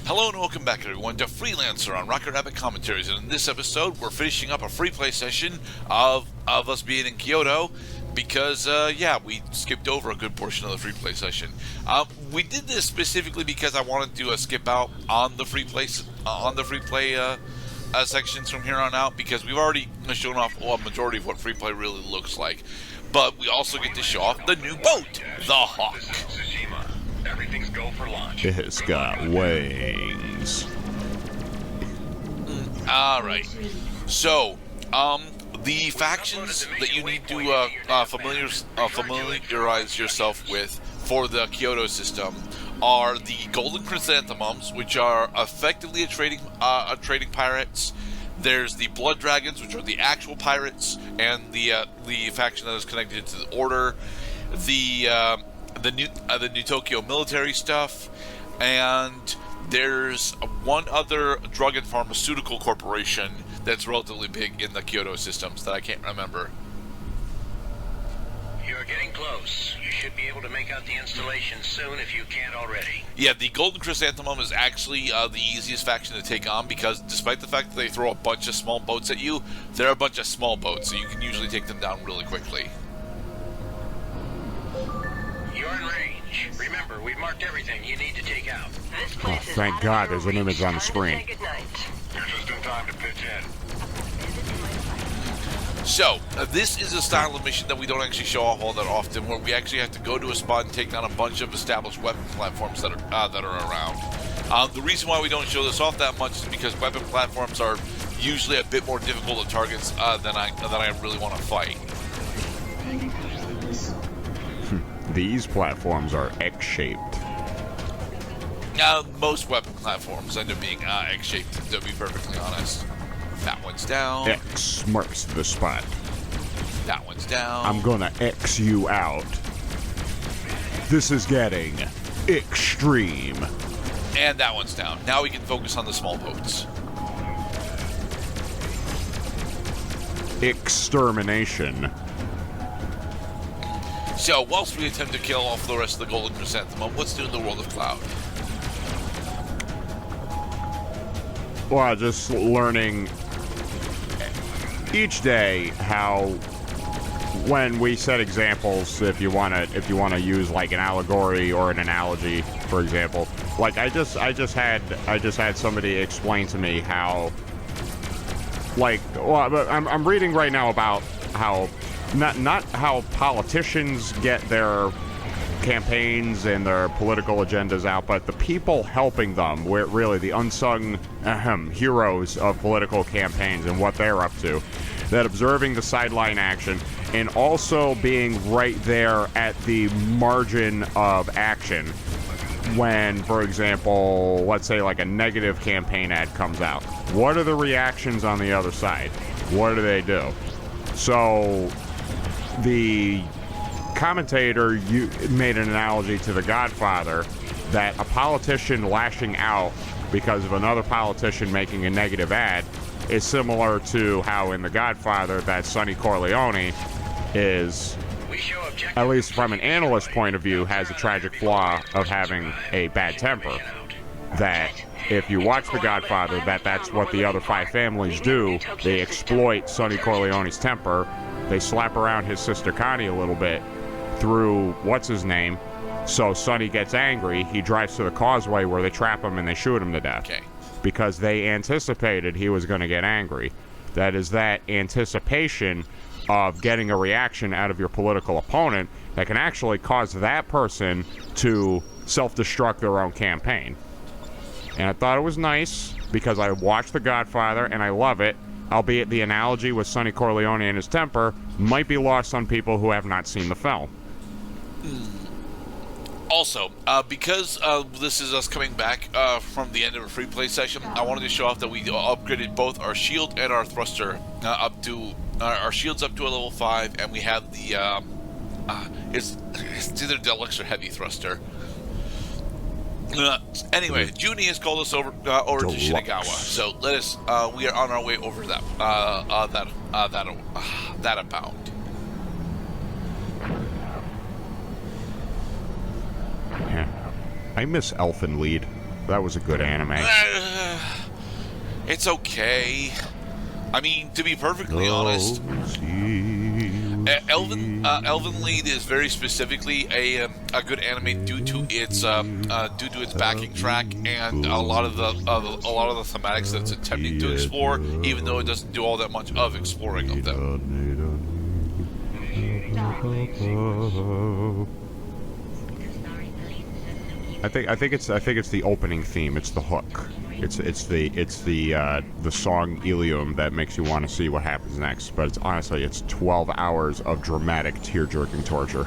Hello and welcome back everyone to Freelancer on Rocket Rabbit Commentaries, and in this episode we're finishing up a free play session of us being in Kyoto because, we skipped over a good portion of the free play session. We did this specifically because I wanted to skip out on the free play sections from here on out, because we've already shown off a majority of what free play really looks like. But we also get to show off the new boat, the Hawk. Everything's go for launch. It's got wings. Alright. So, the factions that you need to familiarize yourself with for the Kyoto system are the Golden Chrysanthemums, which are effectively a trading pirates. There's the Blood Dragons, which are the actual pirates, and the faction that is connected to the Order. The New Tokyo military stuff, and there's one other drug and pharmaceutical corporation that's relatively big in the Kyoto systems that I can't remember. You're getting close. You should be able to make out the installation soon if you can't already. Yeah, the Golden Chrysanthemum is actually the easiest faction to take on, because despite the fact that they throw a bunch of small boats at you, they're a bunch of small boats, so you can usually take them down really quickly. You're in range. Remember, we've marked everything you need to take out. Oh, thank God there's an image on the screen. You're just in time to pitch in. So, this is a style of mission that we don't actually show off all that often, where we actually have to go to a spot and take down a bunch of established weapon platforms that are around. The reason why we don't show this off that much is because weapon platforms are usually a bit more difficult to target than I really want to fight. These platforms are X-shaped. Most weapon platforms end up being X-shaped, to be perfectly honest. That one's down. X marks the spot. That one's down. I'm gonna X you out. This is getting extreme. And that one's down. Now we can focus on the small boats. Extermination. So, whilst we attempt to kill off the rest of the Golden Chrysanthemum, let's do the World of Cloud. Well, just learning each day how, when we set examples, if you wanna use like an allegory or an analogy, for example, like I just had somebody explain to me how, like, well, I'm reading right now about how not how politicians get their campaigns and their political agendas out, but the people helping them, where really the unsung heroes of political campaigns and what they're up to, that observing the sideline action and also being right there at the margin of action when, for example, let's say like a negative campaign ad comes out. What are the reactions on the other side? What do they do? So the commentator made an analogy to The Godfather, that a politician lashing out because of another politician making a negative ad is similar to how in The Godfather that Sonny Corleone is, at least from an analyst point of view, has a tragic flaw of having a bad temper. That if you watch The Godfather, that's what the other five families do. They exploit Sonny Corleone's temper. They slap around his sister Connie a little bit through what's-his-name. So Sonny gets angry. He drives to the causeway where they trap him and they shoot him to death. Okay. Because they anticipated he was going to get angry. That is that anticipation of getting a reaction out of your political opponent that can actually cause that person to self-destruct their own campaign. And I thought it was nice because I watched The Godfather and I love it, albeit the analogy with Sonny Corleone and his temper might be lost on people who have not seen the film. Also, because this is us coming back from the end of a free play session, I wanted to show off that we upgraded both our shield and our thruster up to our shields up to a level 5, and we have the it's either deluxe or heavy thruster. Anyway, Junie has called us over to Shinagawa, so let us. We are on our way over that abound. Yeah. I miss Elfin Lead. That was a good anime. It's okay. I mean, to be perfectly honest, Elven Lied is very specifically a good anime due to its backing track and a lot of the thematics that it's attempting to explore, even though it doesn't do all that much of exploring of them. I think it's the opening theme. It's the hook. It's the song Ilium that makes you want to see what happens next. But it's honestly 12 hours of dramatic tear-jerking torture.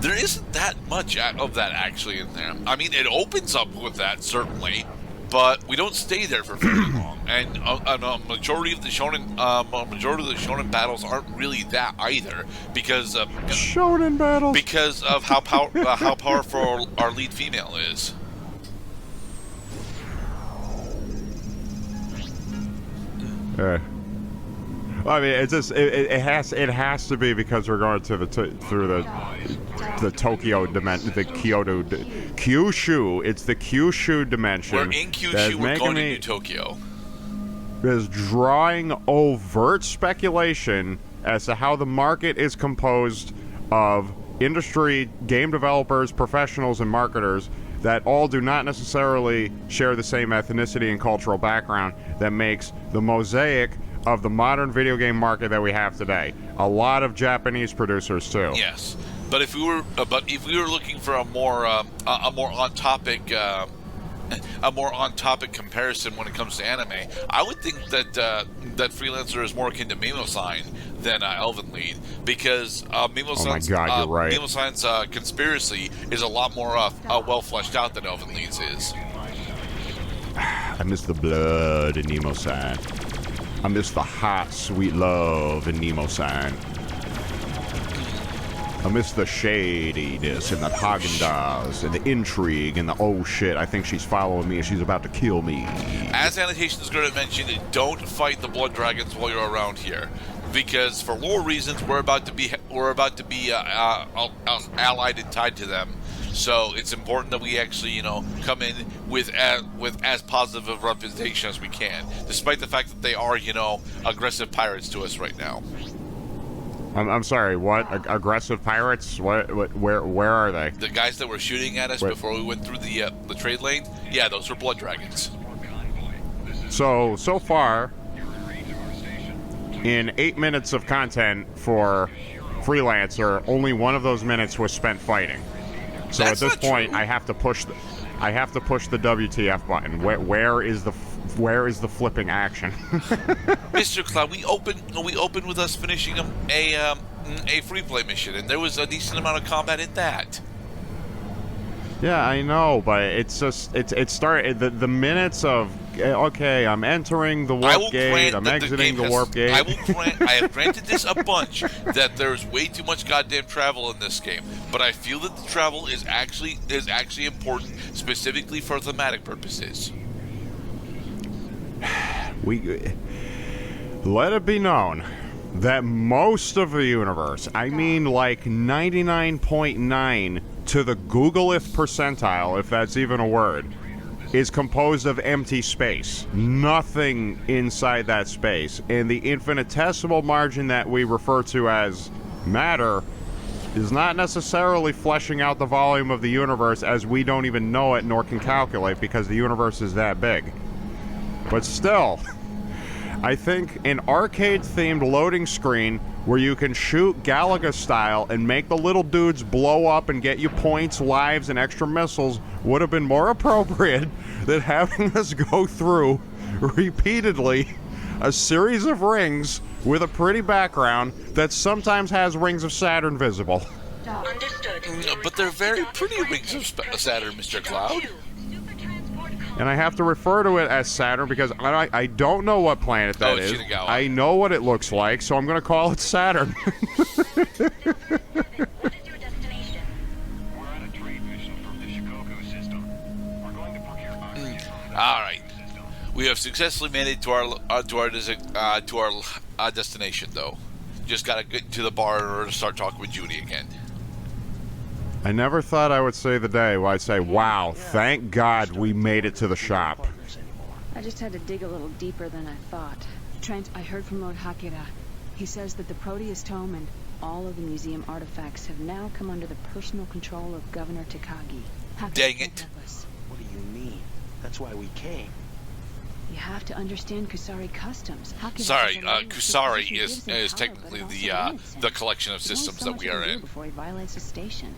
There isn't that much of that actually in there. I mean, it opens up with that certainly, but we don't stay there for very long. And a majority of the shonen battles aren't really that either, because shonen battles because of how powerful our lead female is. I mean, it has to be because we're going to through the Tokyo dimension, the Kyoto, Kyushu. It's the Kyushu dimension. We're in Kyushu. We're going to New Tokyo. Is drawing overt speculation as to how the market is composed of industry, game developers, professionals, and marketers that all do not necessarily share the same ethnicity and cultural background that makes the mosaic of the modern video game market that we have today. A lot of Japanese producers too. Yes, but if we were looking for a more on topic comparison when it comes to anime, I would think that Freelancer is more akin to Mimo-san than Elven Lied, because Mimo-san's you're right. Mimo-san's conspiracy is a lot more well fleshed out than Elven Lied's is. I miss the blood in Nemo-san. I miss the hot, sweet love in Nemo-san. I miss the shadiness and the Haagen-Dazs and the intrigue and the oh shit, I think she's following me and she's about to kill me. As Annotations Gerdat mentioned, don't fight the blood dragons while you're around here, because for lore reasons we're about to be allied and tied to them. So it's important that we actually, come in with as positive a representation as we can, despite the fact that they are, aggressive pirates to us right now. I'm sorry, what? Aggressive pirates? Where are they? The guys that were shooting at us before we went through the trade lane? Yeah, those were blood dragons. So far, in 8 minutes of content for Freelancer, only one of those minutes was spent fighting. So That's at this point, true. I have to push the WTF button. Where is the flipping action? Mr. Cloud, we opened with us finishing a Freeplay mission, and there was a decent amount of combat in that. Yeah, I know, but it's just it started the minutes of okay, I'm entering the warp gate, I'm exiting the warp gate. I have granted this a bunch that there's way too much goddamn travel in this game, but I feel that the travel is actually important, specifically for thematic purposes. Let it be known that most of the universe, I mean like 99.9 to the Googleth percentile, if that's even a word, is composed of empty space. Nothing inside that space. And the infinitesimal margin that we refer to as matter is not necessarily fleshing out the volume of the universe, as we don't even know it nor can calculate, because the universe is that big. But still, I think an arcade-themed loading screen where you can shoot Galaga style and make the little dudes blow up and get you points, lives, and extra missiles would have been more appropriate than having us go through repeatedly a series of rings with a pretty background that sometimes has rings of Saturn visible. Understood. But they're very pretty rings of Saturn, Mr. Cloud. And I have to refer to it as Saturn because I don't know what planet that is. Shinagawa. I know what it looks like, so I'm going to call it Saturn. What is your destination? We're on a trade mission from the Shikoku system. We're going to procure All right. We have successfully made it to our destination, though. Just got to get to the bar in order to start talking with Judy again. I never thought I would say the day where I'd say, wow, thank God we made it to the shop. I just had to dig a little deeper than I thought. Trent, I heard from Lord Hakira. He says that the Proteus Tome and all of the museum artifacts have now come under the personal control of Governor Takagi. Dang it. What do you mean? That's why we came. You have to understand Kusari customs. Sorry, Kusari is technically the collection of systems that we are in. Before he violates the station.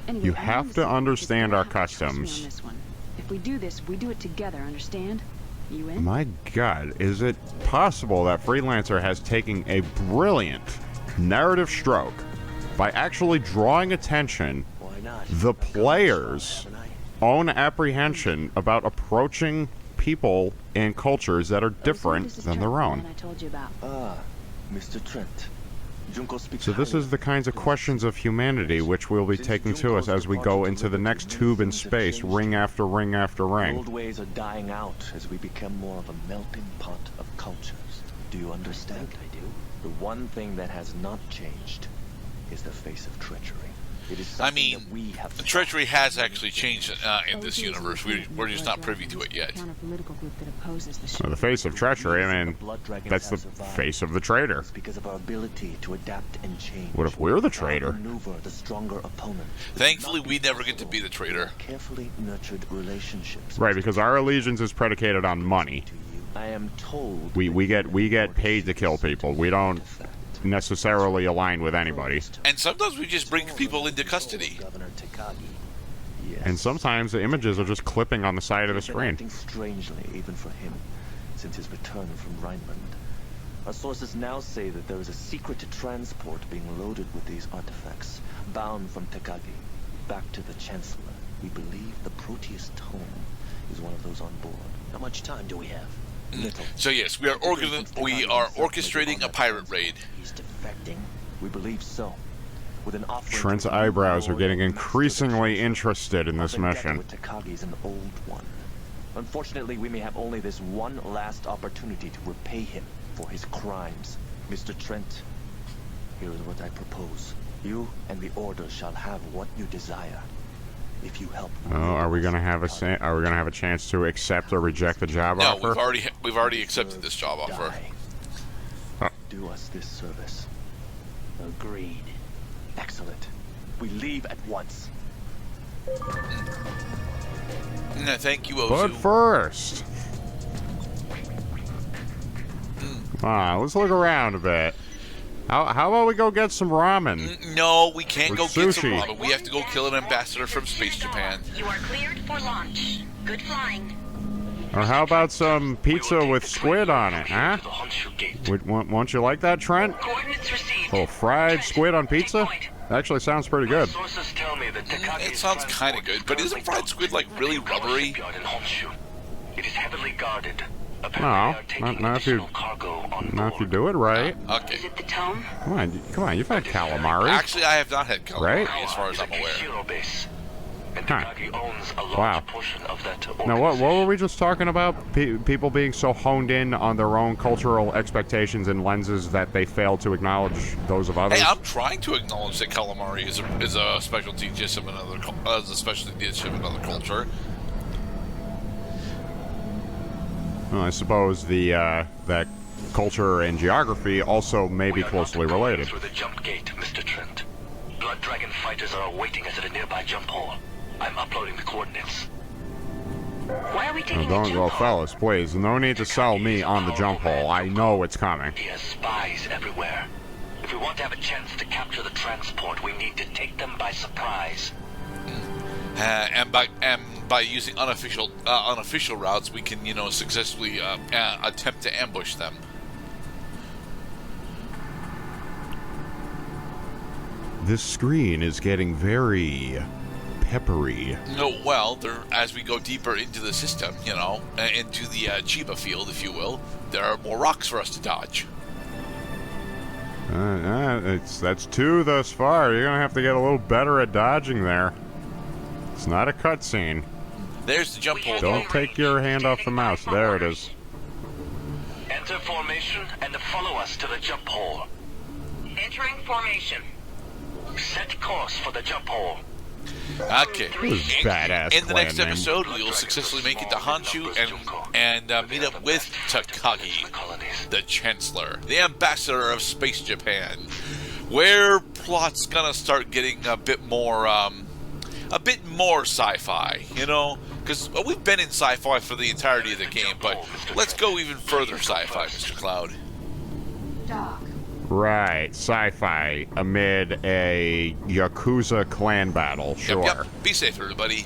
Anyway, You have to understand our customs. If we do this, we do it together, understand? You in? My God, is it possible that Freelancer has taken a brilliant narrative stroke by actually drawing attention the players' own apprehension about approaching people and cultures that are different than their own? Ah, Mr. Trent. Junko speaks So this is the kinds of questions of humanity which will be taken to us as we go into the next tube in space, ring after ring after ring. Old ways are dying out as we become more of a melting pot of cultures. Do you understand? I do. The one thing that has not changed is the face of treachery. It is I something mean, that we have the treachery has actually changed in this universe. We're just not privy to it yet. Well, the face of treachery, I mean, that's the face of the traitor. It's because of our ability to adapt and change. What if we're the traitor? Maneuver the stronger opponent. Thankfully, we never get to be the traitor. Carefully nurtured relationships. Right, because our allegiance is predicated on money. I am told We get paid to kill people. We don't necessarily align with anybody. And sometimes we just bring people into custody. Governor Takagi. Yes. And sometimes the images are just clipping on the side of the He's been screen. acting strangely, even for him, since his return from Rhineland. Our sources now say that there is a secret transport being loaded with these artifacts, bound from Takagi back to the Chancellor. We believe the Proteus Tome is one of those on board. How much time do we have? Little. So yes, we are orchestrating a pirate raid. He's defecting. We believe so. With an offering Trent's to the eyebrows are Lord getting and Master increasingly Treasure. interested in this Our vendetta mission. with Takagi's an old one. Unfortunately, we may have only this one last opportunity to repay him for his crimes. Mr. Trent, here is what I propose. You and the Order shall have what you desire. If you help. Oh, are we gonna have a chance to accept or reject the job No, offer? we've already accepted this job offer. Die. Huh. Do us this service. Agreed. Excellent. We leave at once. No, thank you, Ozu. But first, let's look around a bit. How about we go get some ramen? No, we can't With go get some sushi. ramen. We have to go kill an ambassador from Space Japan. You are cleared for launch. Good flying. Or how about some pizza with squid on it, huh? To the Honshu Gate. Won't you like that, Trent? Coordinates received. A little fried squid on pizza? Actually sounds pretty good. Sources tell me that Takagi It sounds kind of good, but isn't fried squid like really rubbery? Shipyard in Honshu. It is heavily guarded. No, Apparently they are taking not if you additional cargo on not if you board. do it right. Okay. Is it the tome? Come on, you've had calamari. Actually, I have not had calamari, Right? as far as I'm aware. Kishiro base. And Huh. Takagi owns a large Wow. portion of that Now, what were we just talking about? People being so honed in on their own cultural expectations and lenses that they fail to acknowledge those of others? Hey, I'm trying to acknowledge that calamari is a specialty dish of another culture. Well, I suppose that culture and geography also may be closely related. Through the jump gate, Mr. Trent. Blood Dragon fighters are awaiting us at a nearby jump hole. I'm uploading the coordinates. Why are we taking Now, the don't, well, jump? fellas, please, no need to sell me on the jump hole. I know it's coming. He has spies everywhere. If we want to have a chance to capture the transport, we need to take them by surprise. And by using unofficial routes, we can successfully attempt to ambush them. This screen is getting very peppery. No, well, as we go deeper into the system, into the Chiba field, if you will, there are more rocks for us to dodge. That's two thus far. You're gonna have to get a little better at dodging there. It's not a cutscene. There's the jump hole. Don't take your hand off the mouse. There it is. Enter formation and follow us to the jump hole. Entering formation. Set course for the jump hole. Okay. Badass In the clan next name. episode, we will successfully make it to Honshu and meet up with Takagi, the Chancellor, the Ambassador of Space Japan, where plot's gonna start getting a bit more sci-fi, you know? Because we've been in sci-fi for the entirety of the game, but let's go even further sci-fi, Mr. Cloud. Right, sci-fi amid a Yakuza clan battle, sure. Yep. Be safe, everybody.